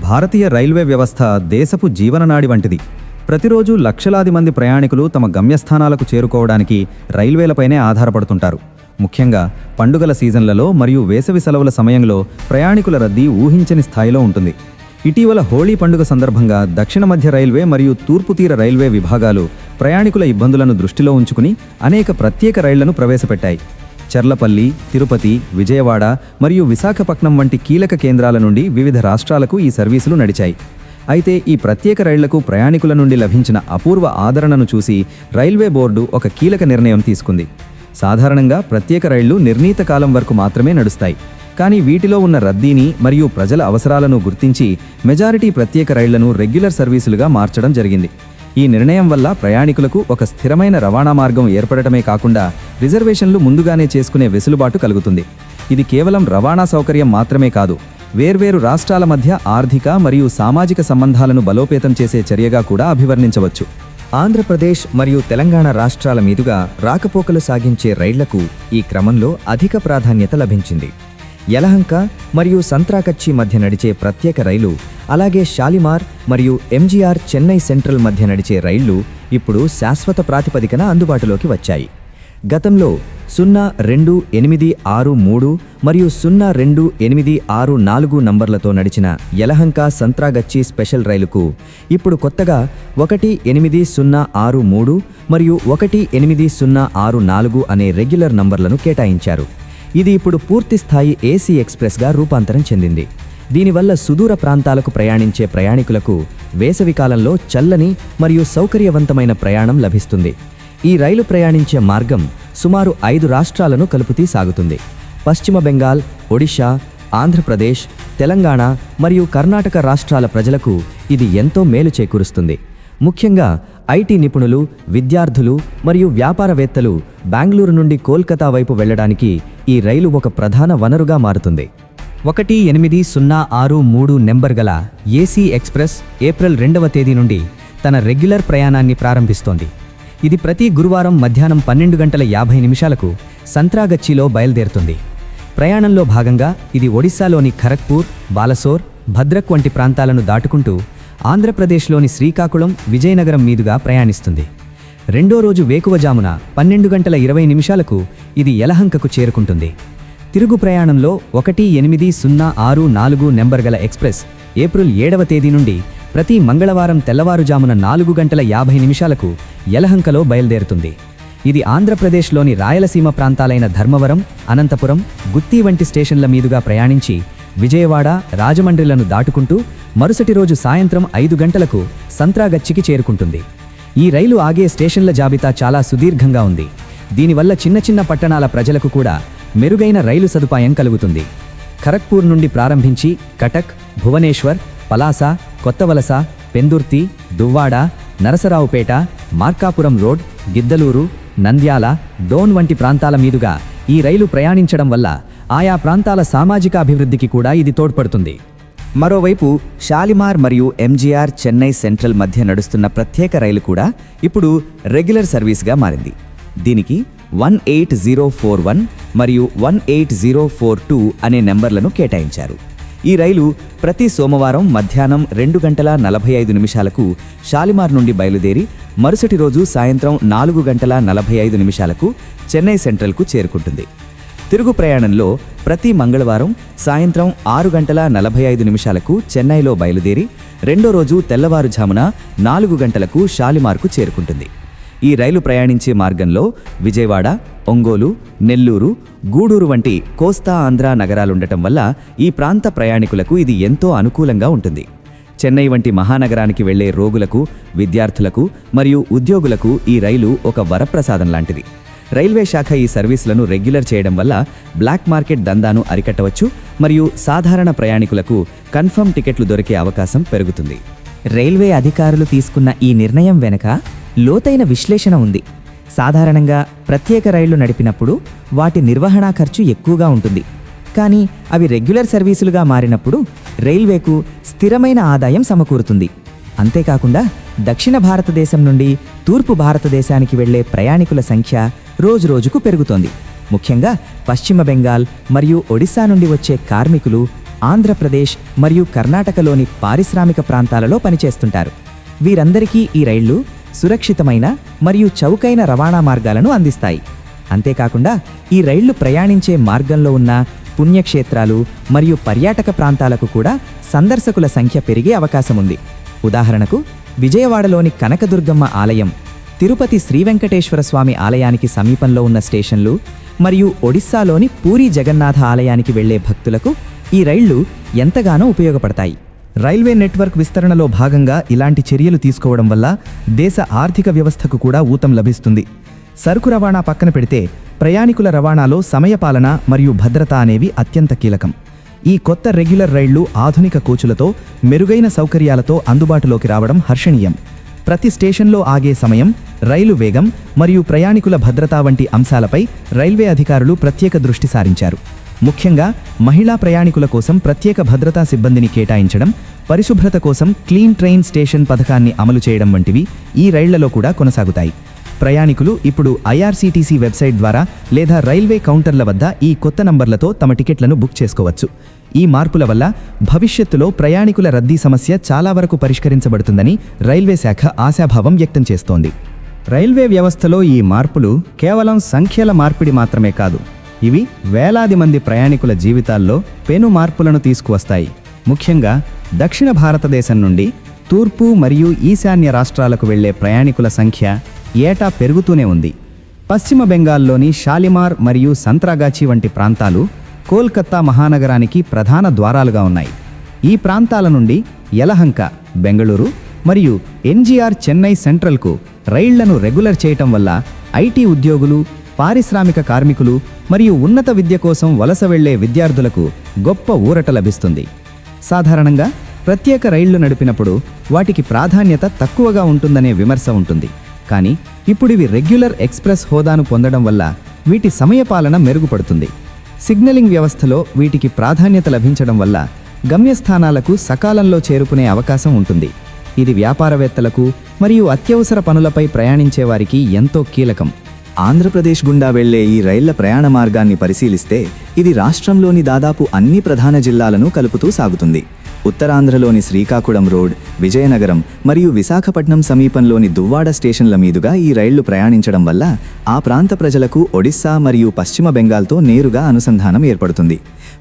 భారతీయ railway వ్యవస్థ దేశపు జీవననాడి వంటిది. ప్రతిరోజు లక్షలాది మంది ప్రయాణికులు తమ గమ్యస్థానాలకు చేరుకోవడానికి రైల్వేలపైనే ఆధారపడుతుంటారు. ముఖ్యంగా పండుగల సీజన్లలో మరియు వేసవి సెలవుల సమయంలో ప్రయాణికుల రద్దీ ఊహించని స్థాయిలో ఉంటుంది. ఇటీవల హోళీ పండుగ సందర్భంగా దక్షిణ మధ్య రైల్వే మరియు తూర్పు తీర రైల్వే విభాగాలు ప్రయాణికుల ఇబ్బందులను దృష్టిలో ఉంచుకుని అనేక ప్రత్యేక రైళ్లను ప్రవేశపెట్టాయి. చర్లపల్లి, తిరుపతి, విజయవాడ మరియు విశాఖపట్నం వంటి కీలక కేంద్రాల నుండి వివిధ రాష్ట్రాలకు ఈ సర్వీసులు నడిచాయి. అయితే ఈ ప్రత్యేక రైళ్లకు ప్రయాణికుల నుండి లభించిన అపూర్వ ఆదరణను చూసి రైల్వే బోర్డు ఒక కీలక నిర్ణయం తీసుకుంది. సాధారణంగా ప్రత్యేక రైళ్లు నిర్ణీత కాలం వరకు మాత్రమే నడుస్తాయి. కానీ వీటిలో ఉన్న రద్దీని మరియు ప్రజల అవసరాలను గుర్తించి మెజారిటీ ప్రత్యేక రైళ్లను రెగ్యులర్ సర్వీసులుగా మార్చడం జరిగింది. ఈ నిర్ణయం వల్ల ప్రయాణికులకు ఒక స్థిరమైన రవాణా మార్గం ఏర్పడటమే కాకుండా రిజర్వేషన్లు ముందుగానే చేసుకునే వెసులుబాటు కలుగుతుంది. ఇది కేవలం రవాణా సౌకర్యం మాత్రమే కాదు, వేర్వేరు రాష్ట్రాల మధ్య ఆర్థిక మరియు సామాజిక సంబంధాలను బలోపేతం చేసే చర్యగా కూడా అభివర్ణించవచ్చు. ఆంధ్రప్రదేశ్ మరియు తెలంగాణ రాష్ట్రాల మీదుగా రాకపోకలు సాగించే రైళ్లకు ఈ క్రమంలో అధిక ప్రాధాన్యత లభించింది. యలహంక మరియు సంత్రాగచ్చి మధ్య నడిచే ప్రత్యేక రైలు, అలాగే షాలిమార్ మరియు ఎంజీఆర్ చెన్నై సెంట్రల్ మధ్య నడిచే రైళ్లు ఇప్పుడు శాశ్వత ప్రాతిపదికన అందుబాటులోకి వచ్చాయి. గతంలో 02-863 మరియు 02-864 నంబర్లతో నడిచిన యలహంక సంత్రాగచ్చి స్పెషల్ రైలుకు ఇప్పుడు కొత్తగా 1863 మరియు 1864 అనే రెగ్యులర్ నంబర్లను కేటాయించారు. ఇది ఇప్పుడు పూర్తిస్థాయి ఏసీ ఎక్స్ప్రెస్గా రూపాంతరం చెందింది. దీనివల్ల సుదూర ప్రాంతాలకు ప్రయాణించే ప్రయాణికులకు వేసవికాలంలో చల్లని మరియు సౌకర్యవంతమైన ప్రయాణం లభిస్తుంది. ఈ రైలు ప్రయాణించే మార్గం సుమారు 5 రాష్ట్రాలను కలుపుతీ సాగుతుంది. పశ్చిమ బెంగాల్, ఒడిషా, ఆంధ్రప్రదేశ్, తెలంగాణ మరియు కర్ణాటక రాష్ట్రాల ప్రజలకు ఇది ఎంతో మేలు చేకూరుస్తుంది. ముఖ్యంగా ఐటీ నిపుణులు, విద్యార్థులు మరియు వ్యాపారవేత్తలు బెంగళూరు నుండి కోల్కతా వైపు వెళ్లడానికి ఈ రైలు ఒక ప్రధాన వనరుగా మారుతుంది. 1863 నెంబర్ గల ఏసీ ఎక్స్ప్రెస్ ఏప్రిల్ 2వ తేదీ నుండి తన రెగ్యులర్ ప్రయాణాన్ని ప్రారంభిస్తోంది. ఇది ప్రతి గురువారం మధ్యాహ్నం 12:50 సంత్రాగచ్చిలో బయలుదేరుతుంది. ప్రయాణంలో భాగంగా ఇది ఒడిశాలోని ఖరగ్పూర్, బాలసోర్, భద్రక్ వంటి ప్రాంతాలను దాటుకుంటూ ఆంధ్రప్రదేశ్లోని శ్రీకాకుళం, విజయనగరం మీదుగా ప్రయాణిస్తుంది. రెండో రోజు వేకువజామున 12:20 ఇది యలహంకకు చేరుకుంటుంది. తిరుగు ప్రయాణంలో 1864 నెంబర్ గల ఎక్స్ప్రెస్ ఏప్రిల్ 7వ తేదీ నుండి ప్రతి మంగళవారం తెల్లవారుజామున 4:50 యలహంకలో బయలుదేరుతుంది. ఇది ఆంధ్రప్రదేశ్లోని రాయలసీమ ప్రాంతాలైన ధర్మవరం, అనంతపురం, గుత్తి వంటి స్టేషన్ల మీదుగా ప్రయాణించి విజయవాడ, రాజమండ్రిలను దాటుకుంటూ మరుసటి రోజు సాయంత్రం 5 గంటలకు సంత్రాగచ్చికి చేరుకుంటుంది. ఈ రైలు ఆగే స్టేషన్ల జాబితా చాలా సుదీర్ఘంగా ఉంది. దీనివల్ల చిన్న చిన్న పట్టణాల ప్రజలకు కూడా మెరుగైన రైలు సదుపాయం కలుగుతుంది. ఖరగ్పూర్ నుండి ప్రారంభించి కటక్, భువనేశ్వర్, పలాస, కొత్తవలస, పెందుర్తి, దువ్వాడ, నరసరావుపేట, మార్కాపురం రోడ్, గిద్దలూరు, నంద్యాల, డోన్ వంటి ప్రాంతాల మీదుగా ఈ రైలు ప్రయాణించడం వల్ల ఆయా ప్రాంతాల సామాజిక అభివృద్ధికి కూడా ఇది తోడ్పడుతుంది. మరోవైపు షాలిమార్ మరియు ఎంజీఆర్ చెన్నై సెంట్రల్ మధ్య నడుస్తున్న ప్రత్యేక రైలు కూడా ఇప్పుడు రెగ్యులర్ సర్వీస్గా మారింది. దీనికి 18041 మరియు 18042 అనే నెంబర్లను కేటాయించారు. ఈ రైలు ప్రతి సోమవారం మధ్యాహ్నం 2:45 షాలిమార్ నుండి బయలుదేరి మరుసటి రోజు సాయంత్రం 4:45 చెన్నై సెంట్రల్కు చేరుకుంటుంది. తిరుగు ప్రయాణంలో ప్రతి మంగళవారం సాయంత్రం 6:45 చెన్నైలో బయలుదేరి రెండో రోజు తెల్లవారుజామున 4 గంటలకు షాలిమార్కు చేరుకుంటుంది. ఈ రైలు ప్రయాణించే మార్గంలో విజయవాడ, ఒంగోలు, నెల్లూరు, గూడూరు వంటి కోస్తా ఆంధ్ర నగరాలుండటం వల్ల ఈ ప్రాంత ప్రయాణికులకు ఇది ఎంతో అనుకూలంగా ఉంటుంది. చెన్నై వంటి మహానగరానికి వెళ్లే రోగులకు, విద్యార్థులకు మరియు ఉద్యోగులకు ఈ రైలు ఒక వరప్రసాదం లాంటిది. రైల్వే శాఖ ఈ సర్వీసులను రెగ్యులర్ చేయడం వల్ల బ్లాక్ మార్కెట్ దందాను అరికట్టవచ్చు మరియు సాధారణ ప్రయాణికులకు కన్ఫర్మ్ టికెట్లు దొరికే అవకాశం పెరుగుతుంది. రైల్వే అధికారులు తీసుకున్న ఈ నిర్ణయం వెనుక లోతైన విశ్లేషణ ఉంది. సాధారణంగా ప్రత్యేక రైళ్లు నడిపినప్పుడు వాటి నిర్వహణ ఖర్చు ఎక్కువగా ఉంటుంది. కానీ అవి రెగ్యులర్ సర్వీసులుగా మారినప్పుడు రైల్వేకు స్థిరమైన ఆదాయం సమకూరుతుంది. అంతేకాకుండా దక్షిణ భారతదేశం నుండి తూర్పు భారతదేశానికి వెళ్లే ప్రయాణికుల సంఖ్య రోజురోజుకు పెరుగుతోంది. ముఖ్యంగా పశ్చిమ బెంగాల్ మరియు ఒడిశా నుండి వచ్చే కార్మికులు, ఆంధ్రప్రదేశ్ మరియు కర్ణాటకలోని పారిశ్రామిక ప్రాంతాలలో పనిచేస్తుంటారు. వీరందరికీ ఈ రైళ్లు సురక్షితమైన మరియు చౌకైన రవాణా మార్గాలను అందిస్తాయి. అంతేకాకుండా ఈ రైళ్లు ప్రయాణించే మార్గంలో ఉన్న పుణ్యక్షేత్రాలు మరియు పర్యాటక ప్రాంతాలకు కూడా సందర్శకుల సంఖ్య పెరిగే అవకాశం ఉంది. ఉదాహరణకు విజయవాడలోని కనకదుర్గమ్మ ఆలయం, తిరుపతి శ్రీవెంకటేశ్వర స్వామి ఆలయానికి సమీపంలో ఉన్న స్టేషన్లు మరియు ఒడిస్సాలోని పూరీ జగన్నాథ ఆలయానికి వెళ్లే భక్తులకు ఈ రైళ్లు ఎంతగానో ఉపయోగపడతాయి. రైల్వే నెట్వర్క్ విస్తరణలో భాగంగా ఇలాంటి చర్యలు తీసుకోవడం వల్ల దేశ ఆర్థిక వ్యవస్థకు కూడా ఊతం లభిస్తుంది. సరుకు రవాణా పక్కన పెడితే ప్రయాణికుల రవాణాలో సమయపాలన మరియు భద్రత అనేవి అత్యంత కీలకం. ఈ కొత్త రెగ్యులర్ రైళ్లు ఆధునిక కోచులతో, మెరుగైన సౌకర్యాలతో అందుబాటులోకి రావడం హర్షణీయం. ప్రతి స్టేషన్లో ఆగే సమయం, రైలు వేగం మరియు ప్రయాణికుల భద్రత వంటి అంశాలపై రైల్వే అధికారులు ప్రత్యేక దృష్టి సారించారు. ముఖ్యంగా మహిళా ప్రయాణికుల కోసం ప్రత్యేక భద్రతా సిబ్బందిని కేటాయించడం, పరిశుభ్రత కోసం క్లీన్ ట్రైన్ స్టేషన్ పథకాన్ని అమలు చేయడం వంటివి ఈ రైళ్లలో కూడా కొనసాగుతాయి. ప్రయాణికులు ఇప్పుడు ఐఆర్సీటీసీ వెబ్సైట్ ద్వారా లేదా రైల్వే కౌంటర్ల వద్ద ఈ కొత్త నంబర్లతో తమ టికెట్లను బుక్ చేసుకోవచ్చు. ఈ మార్పుల వల్ల భవిష్యత్తులో ప్రయాణికుల రద్దీ సమస్య చాలా వరకు పరిష్కరించబడుతుందని రైల్వే శాఖ ఆశాభావం వ్యక్తం చేస్తోంది. రైల్వే వ్యవస్థలో ఈ మార్పులు కేవలం సంఖ్యల మార్పిడి మాత్రమే కాదు, ఇవి వేలాది మంది ప్రయాణికుల జీవితాల్లో పెను మార్పులను తీసుకువస్తాయి. ముఖ్యంగా దక్షిణ భారతదేశం నుండి తూర్పు మరియు ఈశాన్య రాష్ట్రాలకు వెళ్లే ప్రయాణికుల సంఖ్య ఏటా పెరుగుతూనే ఉంది. పశ్చిమ బెంగాల్లోని షాలిమార్ మరియు సంత్రాగాచి వంటి ప్రాంతాలు కోల్కతా మహానగరానికి ప్రధాన ద్వారాలుగా ఉన్నాయి. ఈ ప్రాంతాల నుండి యలహంక, బెంగళూరు మరియు ఎన్జీఆర్ చెన్నై సెంట్రల్కు రైళ్లను రెగ్యులర్ చేయటం వల్ల ఐటీ ఉద్యోగులు, పారిశ్రామిక కార్మికులు మరియు ఉన్నత విద్య కోసం వలస వెళ్లే విద్యార్థులకు గొప్ప ఊరట లభిస్తుంది. సాధారణంగా ప్రత్యేక రైళ్లు నడిపినప్పుడు వాటికి ప్రాధాన్యత తక్కువగా ఉంటుందనే విమర్శ ఉంటుంది. కానీ ఇప్పుడు ఇవి రెగ్యులర్ ఎక్స్ప్రెస్ హోదాను పొందడం వల్ల వీటి సమయపాలన మెరుగుపడుతుంది. సిగ్నలింగ్ వ్యవస్థలో వీటికి ప్రాధాన్యత లభించడం వల్ల గమ్యస్థానాలకు సకాలంలో చేరుకునే అవకాశం ఉంటుంది. ఇది వ్యాపారవేత్తలకు మరియు అత్యవసర పనులపై ప్రయాణించే వారికి ఎంతో కీలకం. ఆంధ్రప్రదేశ్ గుండా వెళ్లే ఈ రైళ్ల ప్రయాణ మార్గాన్ని పరిశీలిస్తే ఇది రాష్ట్రంలోని దాదాపు అన్ని ప్రధాన జిల్లాలను కలుపుతూ సాగుతుంది. ఉత్తరాంధ్రలోని శ్రీకాకుళం రోడ్, విజయనగరం మరియు విశాఖపట్నం సమీపంలోని దువ్వాడ స్టేషన్ల మీదుగా ఈ రైళ్లు ప్రయాణించడం వల్ల ఆ ప్రాంత ప్రజలకు ఒడిస్సా మరియు పశ్చిమ బెంగాల్తో నేరుగా అనుసంధానం ఏర్పడుతుంది.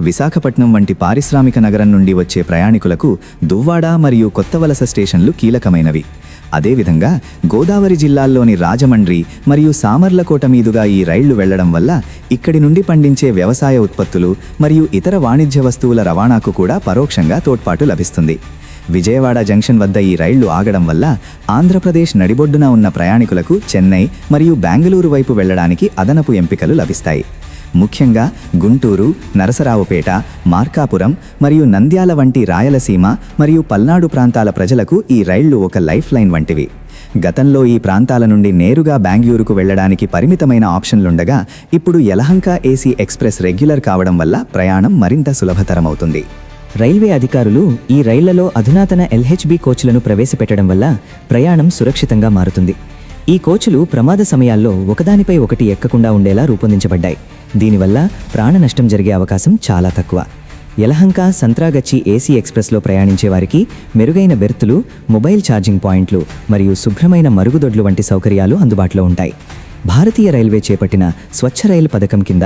విశాఖపట్నం వంటి పారిశ్రామిక నగరం నుండి వచ్చే ప్రయాణికులకు దువ్వాడ మరియు కొత్తవలస స్టేషన్లు కీలకమైనవి. అదేవిధంగా గోదావరి జిల్లాల్లోని రాజమండ్రి మరియు సామర్లకోట మీదుగా ఈ రైళ్లు వెళ్లడం వల్ల ఇక్కడి నుండి పండించే వ్యవసాయ ఉత్పత్తులు మరియు ఇతర వాణిజ్య వస్తువుల రవాణాకు కూడా పరోక్షంగా తోడ్పాటు లభిస్తుంది. విజయవాడ జంక్షన్ వద్ద ఈ రైళ్లు ఆగడం వల్ల ఆంధ్రప్రదేశ్ నడిబొడ్డున ఉన్న ప్రయాణికులకు చెన్నై మరియు బెంగళూరు వైపు వెళ్లడానికి అదనపు ఎంపికలు లభిస్తాయి. ముఖ్యంగా గుంటూరు, నరసరావుపేట, మార్కాపురం మరియు నంద్యాల వంటి రాయలసీమ మరియు పల్నాడు ప్రాంతాల ప్రజలకు ఈ రైళ్లు ఒక లైఫ్ లైన్ వంటివి. గతంలో ఈ ప్రాంతాల నుండి నేరుగా బెంగళూరుకు వెళ్లడానికి పరిమితమైన ఆప్షన్లుండగా ఇప్పుడు యలహంక ఏసీ ఎక్స్ప్రెస్ రెగ్యులర్ కావడం వల్ల ప్రయాణం మరింత సులభతరమవుతుంది. రైల్వే అధికారులు ఈ రైళ్లలో అధునాతన ఎల్హెచ్బి కోచ్లను ప్రవేశపెట్టడం వల్ల ప్రయాణం సురక్షితంగా మారుతుంది. ఈ కోచ్లు ప్రమాద సమయాల్లో ఒకదానిపై ఒకటి ఎక్కకుండా ఉండేలా రూపొందించబడ్డాయి. దీనివల్ల ప్రాణ నష్టం జరిగే అవకాశం చాలా తక్కువ. యలహంక, సంత్రాగచ్చి ఏసీ ఎక్స్ప్రెస్లో ప్రయాణించే వారికి మెరుగైన బెర్తులు, మొబైల్ ఛార్జింగ్ పాయింట్లు మరియు శుభ్రమైన మరుగుదొడ్లు వంటి సౌకర్యాలు అందుబాటులో ఉంటాయి. భారతీయ రైల్వే చేపట్టిన స్వచ్ఛ రైలు పథకం కింద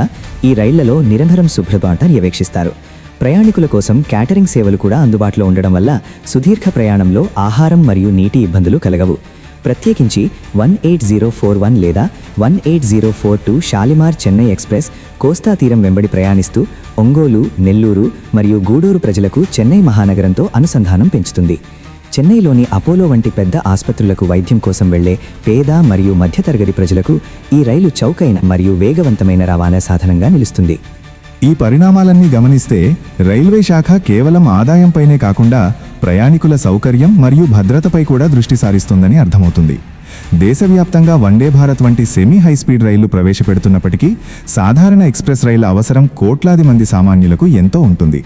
ఈ రైళ్లలో నిరంతరం శుభ్రత పర్యవేక్షిస్తారు. ప్రయాణికుల కోసం క్యాటరింగ్ సేవలు కూడా అందుబాటులో ఉండడం వల్ల సుదీర్ఘ ప్రయాణంలో ఆహారం మరియు నీటి ఇబ్బందులు కలగవు. ప్రత్యేకించి 18041 లేదా 18042 షాలిమార్ చెన్నై ఎక్స్ప్రెస్ కోస్తా తీరం వెంబడి ప్రయాణిస్తూ ఒంగోలు, నెల్లూరు మరియు గూడూరు ప్రజలకు చెన్నై మహానగరంతో అనుసంధానం పెంచుతుంది. చెన్నైలోని అపోలో వంటి పెద్ద ఆసుపత్రులకు వైద్యం కోసం వెళ్లే పేద మరియు మధ్యతరగతి ప్రజలకు ఈ రైలు చౌకైన మరియు వేగవంతమైన రవాణా సాధనంగా నిలుస్తుంది. ఈ పరిణామాలన్నీ గమనిస్తే రైల్వే శాఖ కేవలం ఆదాయంపైనే కాకుండా ప్రయాణికుల సౌకర్యం మరియు భద్రతపై కూడా దృష్టి సారిస్తుందని అర్థమవుతుంది. దేశవ్యాప్తంగా వందే భారత్ వంటి సెమీ హైస్పీడ్ రైళ్లు ప్రవేశపెడుతున్నప్పటికీ సాధారణ ఎక్స్ప్రెస్ రైళ్ల అవసరం కోట్లాది మంది సామాన్యులకు ఎంతో ఉంటుంది.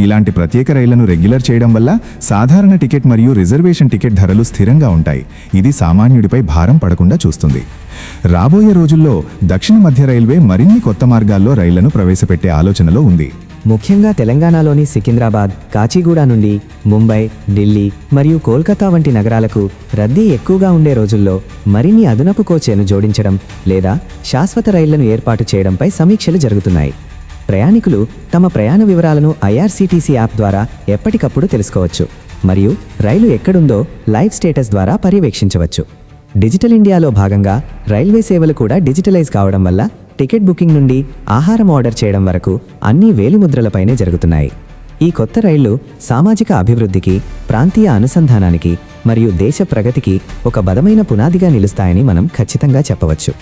ఇలాంటి ప్రత్యేక రైళ్లను రెగ్యులర్ చేయడం వల్ల సాధారణ టికెట్ మరియు రిజర్వేషన్ టికెట్ ధరలు స్థిరంగా ఉంటాయి. ఇది సామాన్యుడిపై భారం పడకుండా చూస్తుంది. రాబోయే రోజుల్లో దక్షిణ మధ్య రైల్వే మరిన్ని కొత్త మార్గాల్లో రైళ్లను ప్రవేశపెట్టే ఆలోచనలో ఉంది. ముఖ్యంగా తెలంగాణలోని సికింద్రాబాద్, కాచిగూడ నుండి ముంబై, ఢిల్లీ మరియు కోల్కతా వంటి నగరాలకు రద్దీ ఎక్కువగా ఉండే రోజుల్లో మరిన్ని అదనపు కోచ్లను జోడించడం లేదా శాశ్వత రైళ్లను ఏర్పాటు చేయడంపై సమీక్షలు జరుగుతున్నాయి. ప్రయాణికులు తమ ప్రయాణ వివరాలను ఐఆర్సీటీసీ యాప్ ద్వారా ఎప్పటికప్పుడు తెలుసుకోవచ్చు మరియు రైలు ఎక్కడుందో లైవ్ స్టేటస్ ద్వారా పర్యవేక్షించవచ్చు. డిజిటల్ ఇండియాలో భాగంగా రైల్వే సేవలు కూడా డిజిటలైజ్ కావడం వల్ల టికెట్ బుకింగ్ నుండి ఆహారం ఆర్డర్ చేయడం వరకు అన్నీ వేలిముద్రలపైనే జరుగుతున్నాయి. ఈ కొత్త రైళ్లు సామాజిక అభివృద్ధికి, ప్రాంతీయ అనుసంధానానికి మరియు దేశ ప్రగతికి ఒక బలమైన పునాదిగా నిలుస్తాయని మనం ఖచ్చితంగా చెప్పవచ్చు.